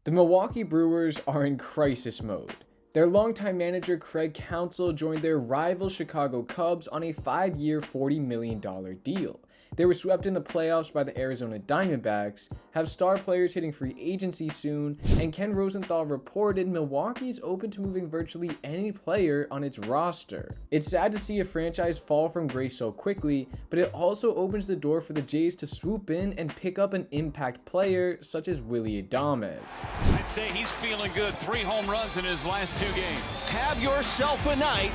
The Milwaukee Brewers are in crisis mode. Their longtime manager Craig Counsell joined their rival Chicago Cubs on a 5-year, $40 million deal. They were swept in the playoffs by the Arizona Diamondbacks, have star players hitting free agency soon, and Ken Rosenthal reported Milwaukee's open to moving virtually any player on its roster. It's sad to see a franchise fall from grace so quickly, but it also opens the door for the Jays to swoop in and pick up an impact player such as Willy Adames. I'd say he's feeling good. 3 home runs in his last 2 games. Have yourself a night,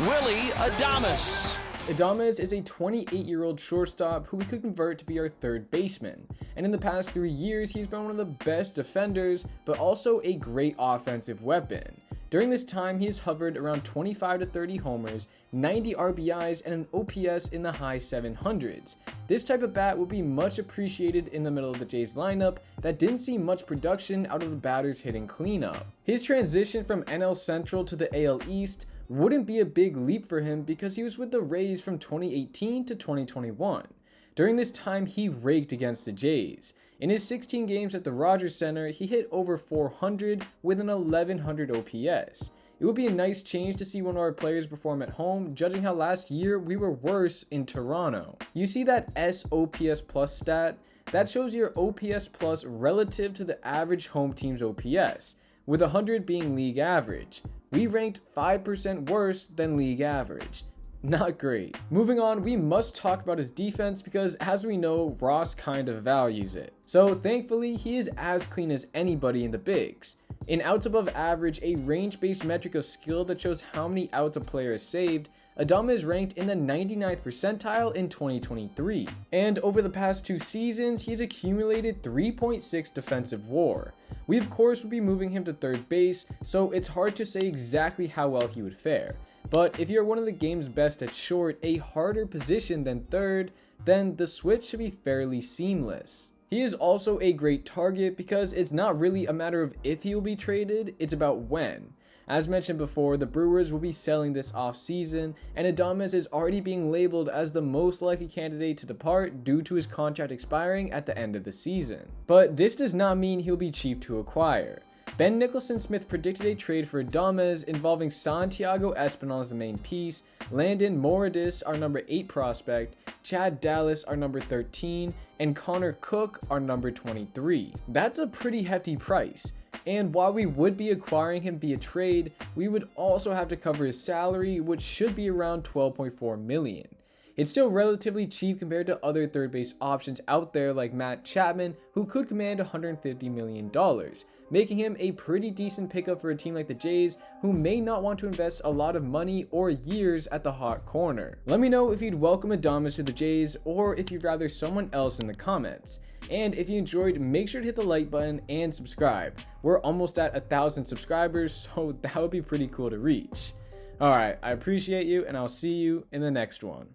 Willy Adames. Adames is a 28-year-old shortstop who we could convert to be our third baseman, and in the past 3 years he's been one of the best defenders, but also a great offensive weapon. During this time, he has hovered around 25 to 30 homers, 90 RBIs, and an OPS in the high 700s. This type of bat would be much appreciated in the middle of the Jays lineup that didn't see much production out of the batters hitting cleanup. His transition from NL Central to the AL East wouldn't be a big leap for him because he was with the Rays from 2018 to 2021. During this time, he raked against the Jays. In his 16 games at the Rogers Center, he hit over 400 with an 1100 OPS. It would be a nice change to see one of our players perform at home, judging how last year we were worse in Toronto. You see that SOPS plus stat? That shows your OPS plus relative to the average home team's OPS, with 100 being league average. We ranked 5% worse than league average. Not great. Moving on, we must talk about his defense because, as we know, Ross kind of values it. So thankfully, he is as clean as anybody in the bigs. In outs above average, a range-based metric of skill that shows how many outs a player has saved, Adames is ranked in the 99th percentile in 2023. And over the past 2 seasons, he's accumulated 3.6 defensive WAR. We of course would be moving him to third base, so it's hard to say exactly how well he would fare. But if you're one of the game's best at short, a harder position than third, then the switch should be fairly seamless. He is also a great target because it's not really a matter of if he will be traded, it's about when. As mentioned before, the Brewers will be selling this offseason, and Adames is already being labeled as the most likely candidate to depart due to his contract expiring at the end of the season. But this does not mean he'll be cheap to acquire. Ben Nicholson-Smith predicted a trade for Adames involving Santiago Espinal as the main piece, Landon Moradis, our number 8 prospect, Chad Dallas, our number 13, and Connor Cook, our number 23. That's a pretty hefty price. And while we would be acquiring him via trade, we would also have to cover his salary, which should be around $12.4 million. It's still relatively cheap compared to other third base options out there like Matt Chapman, who could command $150 million, making him a pretty decent pickup for a team like the Jays, who may not want to invest a lot of money or years at the hot corner. Let me know if you'd welcome Adames to the Jays, or if you'd rather someone else in the comments. And if you enjoyed, make sure to hit the like button and subscribe. We're almost at 1,000 subscribers, so that would be pretty cool to reach. Alright, I appreciate you, and I'll see you in the next one.